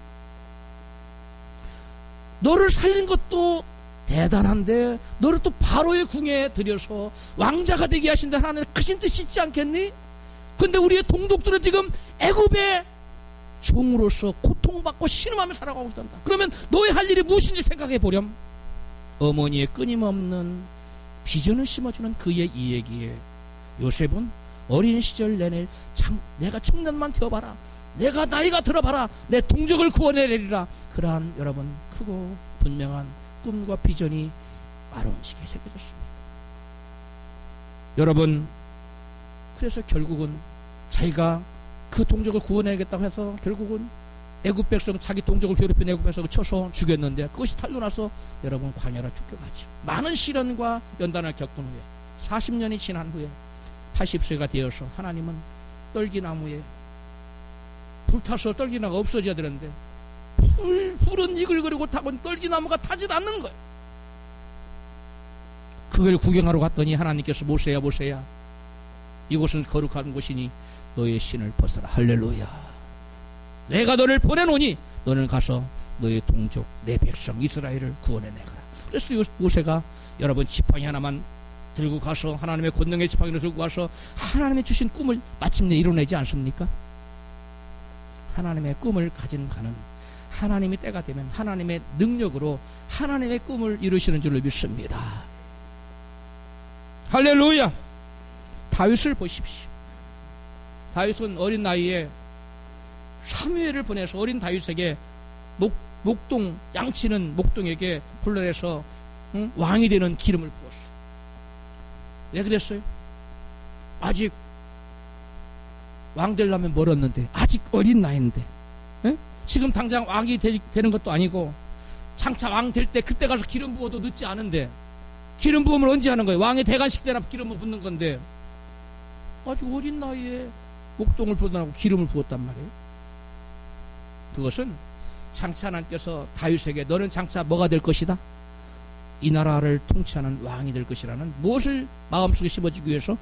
너를 살린 것도 대단한데 너를 또 바로의 궁에 들여서 왕자가 되게 하신다 하나님 크신 뜻이 있지 않겠니? 근데 우리의 동족들은 지금 애굽의 종으로서 고통받고 신음하며 살아가고 있단다. 그러면 너의 할 일이 무엇인지 생각해 보렴. 어머니의 끊임없는 비전을 심어주는 그의 이 얘기에 요셉은 어린 시절 내내 내가 청년만 되어봐라, 내가 나이가 들어봐라, 내 동족을 구원해내리라, 그러한 여러분 크고 분명한 꿈과 비전이 아론식에 새겨졌습니다. 여러분, 그래서 결국은 자기가 그 동족을 구원해야겠다고 해서 결국은 애굽 백성, 자기 동족을 괴롭힌 애굽 백성을 쳐서 죽였는데 그것이 탄로 나서 여러분 광야로 쫓겨가죠. 많은 시련과 연단을 겪은 후에 40년이 지난 후에 80세가 되어서 하나님은 떨기나무에 불타서 떨기나무가 없어져야 되는데 불은 이글거리고 타고 떨기나무가 타질 않는 거예요. 그걸 구경하러 갔더니 하나님께서 모세야 모세야, 이곳은 거룩한 곳이니 너의 신을 벗어라. 할렐루야. 내가 너를 보내노니 너는 가서 너의 동족 내 백성 이스라엘을 구원해내거라. 그래서 모세가 여러분 지팡이 하나만 들고 가서 하나님의 권능의 지팡이를 들고 가서 하나님의 주신 꿈을 마침내 이뤄내지 않습니까? 하나님의 꿈을 가진 가는 하나님이 때가 되면 하나님의 능력으로 하나님의 꿈을 이루시는 줄로 믿습니다. 할렐루야. 다윗을 보십시오. 다윗은 어린 나이에 사무엘을 보내서 어린 다윗에게 목동, 양치는 목동에게 불러내서 왕이 되는 기름을 부었어요. 왜 그랬어요? 아직 왕 되려면 멀었는데, 아직 어린 나이인데, 지금 당장 왕이 되는 것도 아니고 장차 왕 될 때 그때 가서 기름 부어도 늦지 않은데, 기름 부음을 언제 하는 거예요? 왕의 대관식 때나 기름 붓는 건데 아직 어린 나이에 목동을 불어나고 기름을 부었단 말이에요. 그것은 장차 하나님께서 다윗에게 너는 장차 뭐가 될 것이다? 이 나라를 통치하는 왕이 될 것이라는 무엇을 마음속에 심어주기 위해서?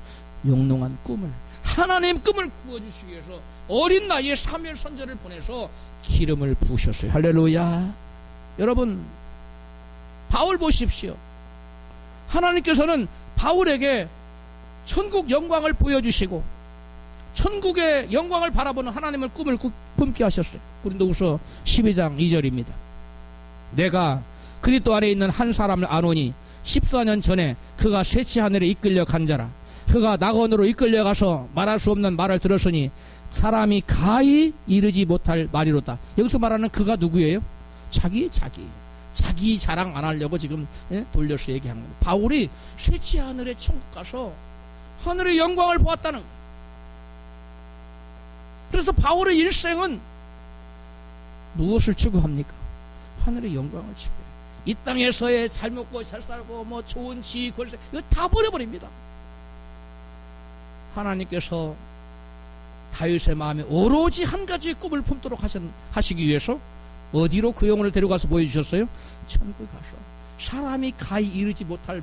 영롱한 꿈을, 하나님 꿈을 부어주시기 위해서 어린 나이에 사무엘 선지자를 보내서 기름을 부으셨어요. 할렐루야. 여러분, 바울 보십시오. 하나님께서는 바울에게 천국 영광을 보여주시고 천국의 영광을 바라보는 하나님의 꿈을 꿈게 하셨어요. 고린도후서 12장 2절입니다. 내가 그리스도 안에 있는 한 사람을 아노니 14년 전에 그가 쇠치 하늘에 이끌려 간 자라. 그가 낙원으로 이끌려가서 말할 수 없는 말을 들었으니 사람이 가히 이르지 못할 말이로다. 여기서 말하는 그가 누구예요? 자기 자랑 안 하려고 지금 돌려서 얘기한 겁니다. 바울이 쇠치 하늘에 천국 가서 하늘의 영광을 보았다는 거예요. 그래서 바울의 일생은 무엇을 추구합니까? 하늘의 영광을 지켜요. 이 땅에서의 잘 먹고 잘 살고 뭐 좋은 지위 권세 이거 다 버려버립니다. 하나님께서 다윗의 마음에 오로지 한 가지 꿈을 품도록 하시기 위해서 어디로 그 영혼을 데려가서 보여주셨어요? 천국에 가서 사람이 가히 이르지 못할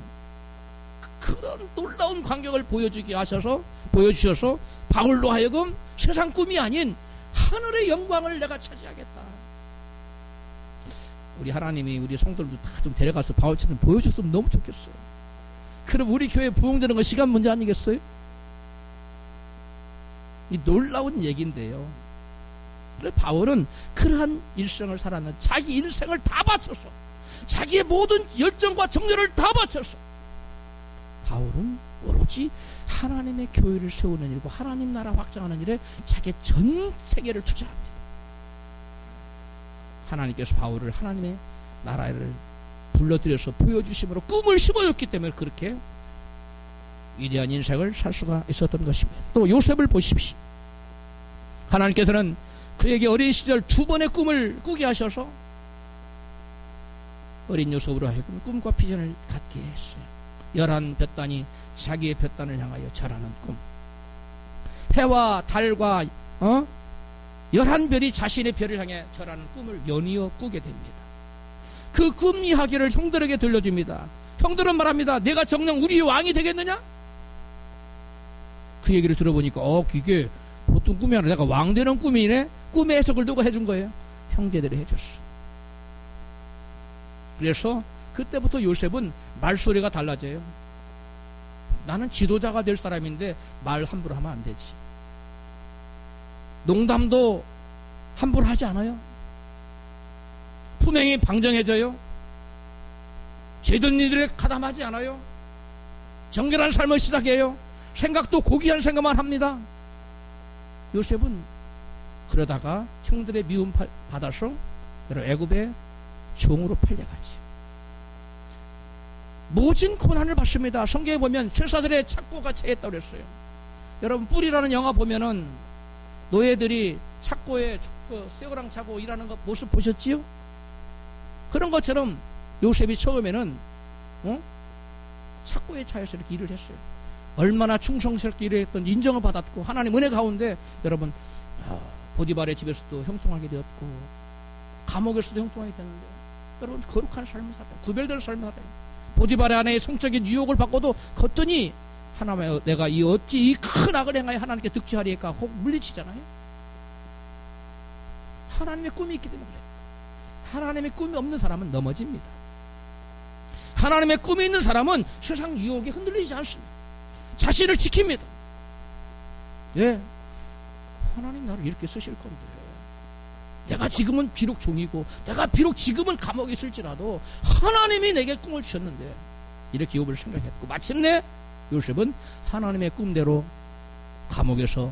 그런 놀라운 광경을 보여주셔서 바울로 하여금 세상 꿈이 아닌 하늘의 영광을 내가 차지하겠다. 우리 하나님이 우리 성도들도 다 좀 데려가서 바울처럼 보여줬으면 너무 좋겠어요. 그럼 우리 교회 부흥되는 건 시간 문제 아니겠어요? 이 놀라운 얘기인데요. 그래 바울은 그러한 일생을 살았는 자기 인생을 다 바쳐서 자기의 모든 열정과 정열을 다 바쳐서 바울은 오로지 하나님의 교회를 세우는 일과 하나님 나라 확장하는 일에 자기의 전 세계를 투자합니다. 하나님께서 바울을 하나님의 나라를 불러들여서 보여주심으로 꿈을 심어줬기 때문에 그렇게 위대한 인생을 살 수가 있었던 것입니다. 또 요셉을 보십시오. 하나님께서는 그에게 어린 시절 2번의 꿈을 꾸게 하셔서 어린 요셉으로 하여금 꿈과 비전을 갖게 했어요. 11볕단이 자기의 볕단을 향하여 절하는 꿈. 해와 달과 11별이 자신의 별을 향해 절하는 꿈을 연이어 꾸게 됩니다. 그 꿈 이야기를 형들에게 들려줍니다. 형들은 말합니다. 내가 정녕 우리의 왕이 되겠느냐? 그 얘기를 들어보니까 이게 보통 꿈이 아니라 내가 왕 되는 꿈이네? 꿈의 해석을 누가 해준 거예요? 형제들이 해줬어. 그래서 그때부터 요셉은 말소리가 달라져요. 나는 지도자가 될 사람인데 말 함부로 하면 안 되지. 농담도 함부로 하지 않아요. 품행이 방정해져요. 죄된 일들에 가담하지 않아요. 정결한 삶을 시작해요. 생각도 고귀한 생각만 합니다. 요셉은 그러다가 형들의 미움 받아서 애굽의 종으로 팔려가지. 모진 고난을 받습니다. 성경에 보면 쇠사들의 착고가 채했다고 그랬어요. 여러분 뿔이라는 영화 보면은 노예들이 착고에 쇠고랑 차고 일하는 거 모습 보셨지요? 그런 것처럼 요셉이 처음에는 착고에 차여서 이렇게 일을 했어요. 얼마나 충성스럽게 일했던 인정을 받았고 하나님 은혜 가운데 여러분 보디발의 집에서도 형통하게 되었고 감옥에서도 형통하게 됐는데 여러분 거룩한 삶을 살아요. 구별된 삶을 살아요. 보디발의 아내의 성적인 유혹을 받고도 걷더니 하나님 내가 어찌 이 큰 악을 행하여 하나님께 득지하리까 혹 물리치잖아요. 하나님의 꿈이 있기 때문에 그래요. 하나님의 꿈이 없는 사람은 넘어집니다. 하나님의 꿈이 있는 사람은 세상 유혹에 흔들리지 않습니다. 자신을 지킵니다. 예, 하나님 나를 이렇게 쓰실 건데 내가 지금은 비록 종이고 내가 비록 지금은 감옥에 있을지라도 하나님이 내게 꿈을 주셨는데 이렇게 욥을 생각했고 마침내 요셉은 하나님의 꿈대로 감옥에서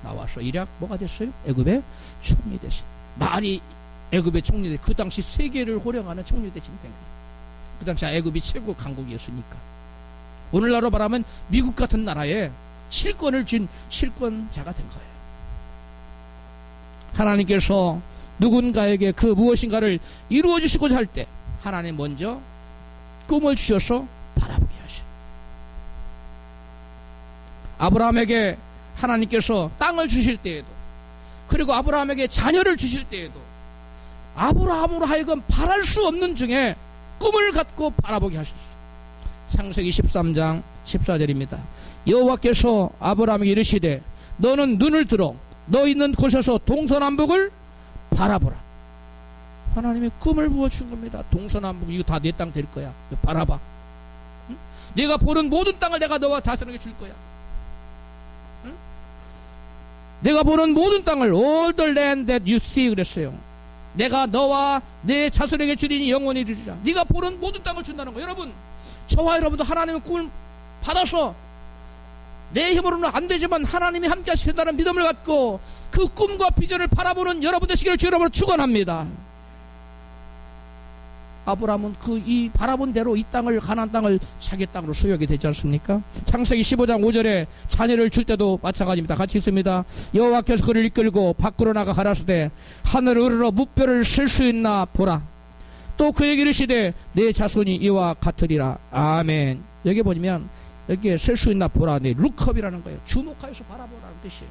나와서 일약 뭐가 됐어요? 애굽의 총리 대신 말이 애굽의 총리 대신 그 당시 세계를 호령하는 총리 대신 된 거예요. 그 당시 애굽이 최고 강국이었으니까 오늘날로 말하면 미국 같은 나라에 실권을 쥔 실권자가 된 거예요. 하나님께서 누군가에게 그 무엇인가를 이루어 주시고자 할 때 하나님 먼저 꿈을 주셔서 바라보게 하셔. 아브라함에게 하나님께서 땅을 주실 때에도 그리고 아브라함에게 자녀를 주실 때에도 아브라함으로 하여금 바랄 수 없는 중에 꿈을 갖고 바라보게 하셨어요. 창세기 13장 14절입니다. 여호와께서 아브라함에게 이르시되 너는 눈을 들어 너 있는 곳에서 동서남북을 바라보라. 하나님의 꿈을 부어준 겁니다. 동서남북 이거 다 내 땅 될 거야. 바라봐. 응? 네가 보는 모든 땅을 내가 너와 자손에게 줄 거야. 응? 내가 보는 모든 땅을 all the land that you see 그랬어요. 내가 너와 내 자손에게 주리니 영원히 이르리라. 네가 보는 모든 땅을 준다는 거예요. 여러분 저와 여러분도 하나님의 꿈을 받아서 내 힘으로는 안 되지만 하나님이 함께 하시다는 믿음을 갖고 그 꿈과 비전을 바라보는 여러분 되시기를 주 여러분으로 축원합니다. 아브라함은 이 바라본 대로 이 땅을, 가나안 땅을 자기 땅으로 소유하게 되지 않습니까? 창세기 15장 5절에 자녀를 줄 때도 마찬가지입니다. 같이 있습니다. 여호와께서 그를 이끌고 밖으로 나가 가라사대 하늘을 우러러 무뼈를 셀 수 있나 보라. 또 그에게 이르시되 내 자손이 이와 같으리라. 아멘. 여기 보면 여기에 셀 수 있나 보라. 네, 룩업이라는 거예요. 주목하여서 바라보라는 뜻이에요.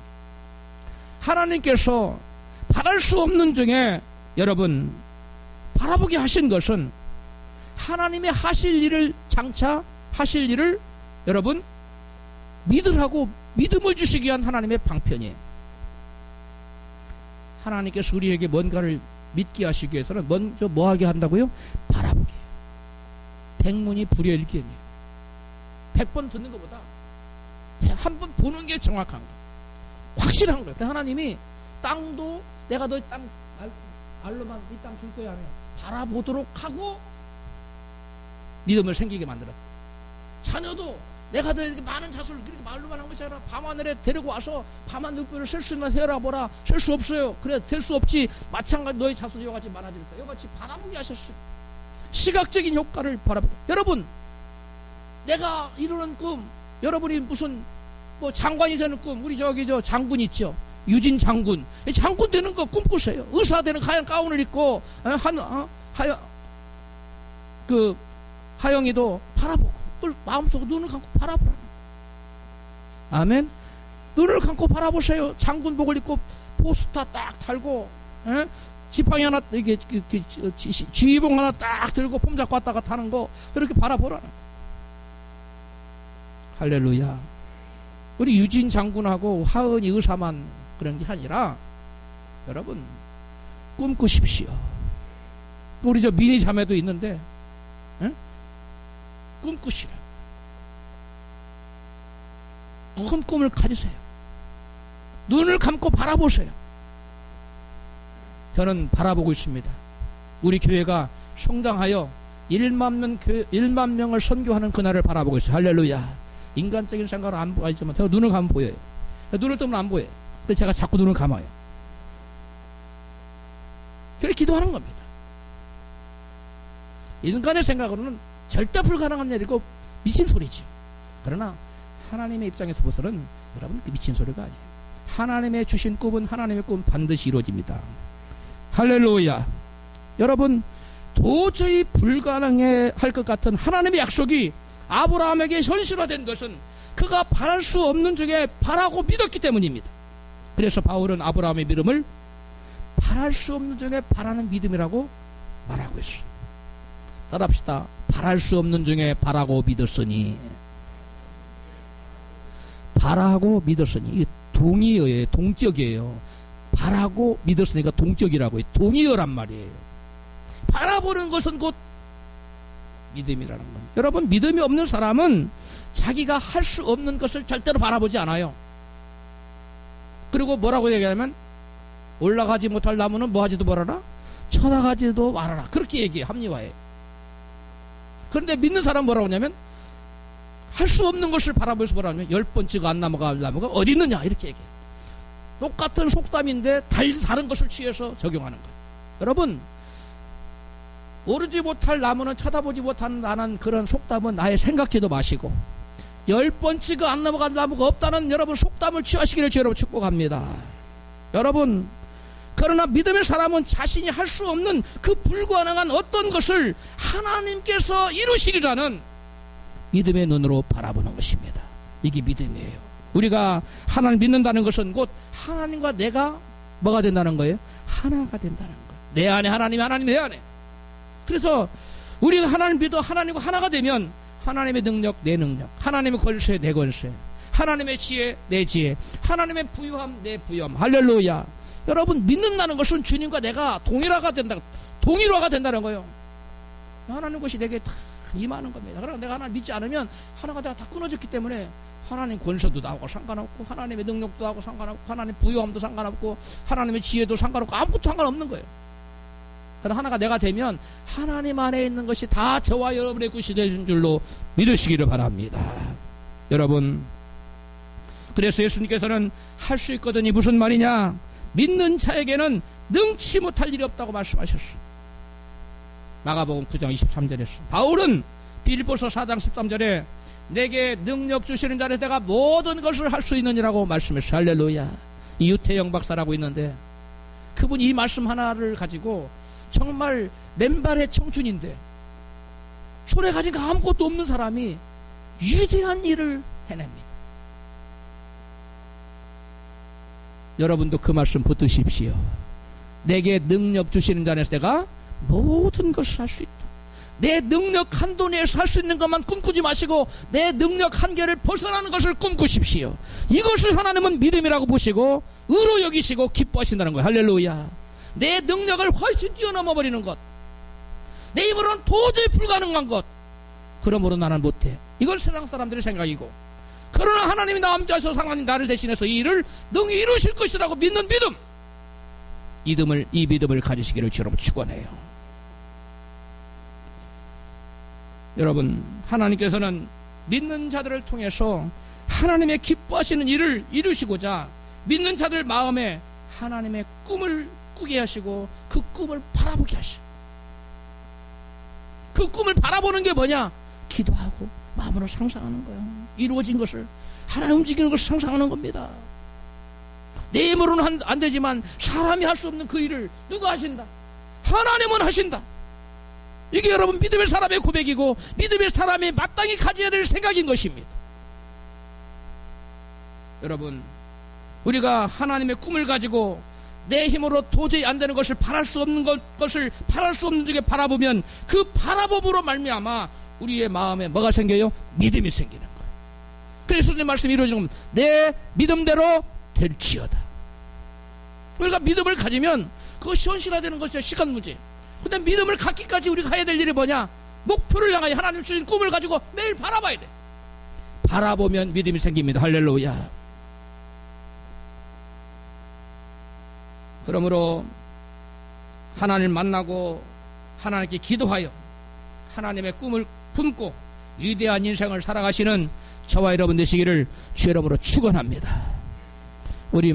하나님께서 바랄 수 없는 중에 여러분 바라보게 하신 것은 하나님의 하실 일을, 장차 하실 일을 여러분 믿으라고 믿음을 주시기 위한 하나님의 방편이에요. 하나님께서 우리에게 뭔가를 믿게 하시기 위해서는 먼저 뭐하게 한다고요? 바라보게. 백문이 불여일견이에요. 100번 듣는 것보다 한 번 보는 게 정확한 거예요. 확실한 거예요. 하나님이 땅도 내가 너 땅 말로만 이 땅 줄 거야 하면 바라보도록 하고 믿음을 생기게 만들었다. 자녀도 내가 너 이렇게 많은 자손을 그렇게 말로만 한 것이 아니라 밤하늘에 데리고 와서 밤하늘 뼈를 셀 수 있나 세어라 보라. 셀 수 없어요. 그래 될 수 없지. 마찬가지 너희 자손이 이같이 많아지니까 이같이 바라보게 하셨어요. 시각적인 효과를 바라보고. 여러분 내가 이루는 꿈, 여러분이 무슨 뭐 장관이 되는 꿈, 우리 저 장군 있죠. 유진 장군. 장군 되는 거 꿈꾸세요. 의사 되는 하얀 가운을 입고 하영이도 바라보고 마음속으로 눈을 감고 바라보라. 아멘. 눈을 감고 바라보세요. 장군복을 입고 포스터 딱 달고 지팡이 하나 이게 지휘봉 하나 딱 들고 폼 잡고 왔다가 타는 거 그렇게 바라보라. 할렐루야. 우리 유진 장군하고 하은이 의사만 그런 게 아니라 여러분 꿈꾸십시오. 우리 저 미니 자매도 있는데 꿈꾸시라. 큰 꿈을 가지세요. 눈을 감고 바라보세요. 저는 바라보고 있습니다. 우리 교회가 성장하여 1만 명을 선교하는 그날을 바라보고 있어요. 할렐루야. 인간적인 생각은 안 보이지만 제가 눈을 감으면 보여요. 눈을 뜨면 안 보여요. 근데 제가 자꾸 눈을 감아요. 그래서 기도하는 겁니다. 인간의 생각으로는 절대 불가능한 일이고 미친 소리죠. 그러나 하나님의 입장에서 보서는 여러분 그 미친 소리가 아니에요. 하나님의 주신 꿈은 하나님의 꿈은 반드시 이루어집니다. 할렐루야. 여러분 도저히 불가능해 할 것 같은 하나님의 약속이 아브라함에게 현실화된 것은 그가 바랄 수 없는 중에 바라고 믿었기 때문입니다. 그래서 바울은 아브라함의 믿음을 바랄 수 없는 중에 바라는 믿음이라고 말하고 있어요. 따라합시다. 바랄 수 없는 중에 바라고 믿었으니. 바라고 믿었으니. 이게 동의어예요. 동격이에요. 바라고 믿었으니까 동격이라고 해요. 동의어란 말이에요. 바라보는 것은 곧 믿음이라는 겁니다. 여러분 믿음이 없는 사람은 자기가 할 수 없는 것을 절대로 바라보지 않아요. 그리고 뭐라고 얘기하냐면 올라가지 못할 나무는 뭐하지도 말아라? 쳐다가지도 말아라. 그렇게 얘기해. 합리화해. 그런데 믿는 사람은 뭐라고 하냐면 할 수 없는 것을 바라보면서 뭐라고 하냐면 10번 찍어 안 넘어갈 나무가 어디 있느냐 이렇게 얘기해. 똑같은 속담인데 다른 것을 취해서 적용하는 거예요. 여러분 오르지 못할 나무는 쳐다보지 못한다는 그런 속담은 아예 생각지도 마시고 10번 찍어 안 넘어갈 나무가 없다는 여러분 속담을 취하시기를 여러분 축복합니다. 여러분 그러나 믿음의 사람은 자신이 할 수 없는 그 불가능한 어떤 것을 하나님께서 이루시리라는 믿음의 눈으로 바라보는 것입니다. 이게 믿음이에요. 우리가 하나님 믿는다는 것은 곧 하나님과 내가 뭐가 된다는 거예요? 하나가 된다는 거예요. 내 안에 하나님, 하나님 내 안에. 그래서 우리가 하나님 믿어 하나님과 하나가 되면 하나님의 능력 내 능력, 하나님의 권세 내 권세, 하나님의 지혜 내 지혜, 하나님의 부유함 내 부유함. 할렐루야. 여러분 믿는다는 것은 주님과 내가 동일화가 된다는 거예요. 하나님 것이 내게 다 임하는 겁니다. 그러나 내가 하나님 믿지 않으면 하나가 내가 다 끊어졌기 때문에 하나님 권세도 나오고 상관없고 하나님의 능력도 나오고 상관없고 하나님 부유함도 상관없고 하나님의 지혜도 상관없고 아무것도 상관없는 거예요. 그러나 하나가 내가 되면 하나님 안에 있는 것이 다 저와 여러분의 것이 되는 줄로 믿으시기를 바랍니다. 여러분 그래서 예수님께서는 할 수 있거든이 무슨 말이냐? 믿는 자에게는 능치 못할 일이 없다고 말씀하셨어요. 마가복음 9장 23절에 바울은 빌립보서 4장 13절에 내게 능력 주시는 자는 내가 모든 것을 할 수 있느니라고 말씀했어요. 할렐루야. 이 유태영 박사라고 있는데 그분이 이 말씀 하나를 가지고 정말 맨발의 청춘인데 손에 가진 거 아무것도 없는 사람이 위대한 일을 해냅니다. 여러분도 그 말씀 붙드십시오. 내게 능력 주시는 자에서 내가 모든 것을 할 수 있다. 내 능력 한도 내에서 할 수 있는 것만 꿈꾸지 마시고 내 능력 한계를 벗어나는 것을 꿈꾸십시오. 이것을 하나님은 믿음이라고 보시고 의로 여기시고 기뻐하신다는 거예요. 할렐루야. 내 능력을 훨씬 뛰어넘어 버리는 것, 내 힘으로는 도저히 불가능한 것, 그러므로 나는 못해. 이걸 세상 사람들의 생각이고, 그러나 하나님이 나 함께하셔서 하나님 나를 대신해서 이 일을 능히 이루실 것이라고 믿는 믿음, 이 믿음을 가지시기를 주로 축원해요. 여러분, 하나님께서는 믿는 자들을 통해서 하나님의 기뻐하시는 일을 이루시고자 믿는 자들 마음에 하나님의 꿈을 꾸게 하시고 그 꿈을 바라보게 하시고, 그 꿈을 바라보는 게 뭐냐? 기도하고 마음으로 상상하는 거예요. 이루어진 것을, 하나님 움직이는 것을 상상하는 겁니다. 내 힘으로는 안 되지만 사람이 할 수 없는 그 일을 누가 하신다? 하나님은 하신다. 이게 여러분 믿음의 사람의 고백이고 믿음의 사람이 마땅히 가져야 될 생각인 것입니다. 여러분, 우리가 하나님의 꿈을 가지고 내 힘으로 도저히 안 되는 것을 바랄 수 없는 것을 바랄 수 없는 중에 바라보면 그 바라봄으로 말미암아 우리의 마음에 뭐가 생겨요? 믿음이 생기는 거예요. 그래서 내 말씀이 이루어지는 겁니다. 내 믿음대로 될지어다. 우리가 믿음을 가지면 그것이 현실화되는 것이죠. 시간 문제. 근데 믿음을 갖기까지 우리가 해야 될 일이 뭐냐? 목표를 향하여 하나님 주신 꿈을 가지고 매일 바라봐야 돼. 바라보면 믿음이 생깁니다. 할렐루야. 그러므로 하나님을 만나고 하나님께 기도하여 하나님의 꿈을 품고 위대한 인생을 살아가시는 저와 여러분 되시기를 주의 이름으로 축원합니다. 우리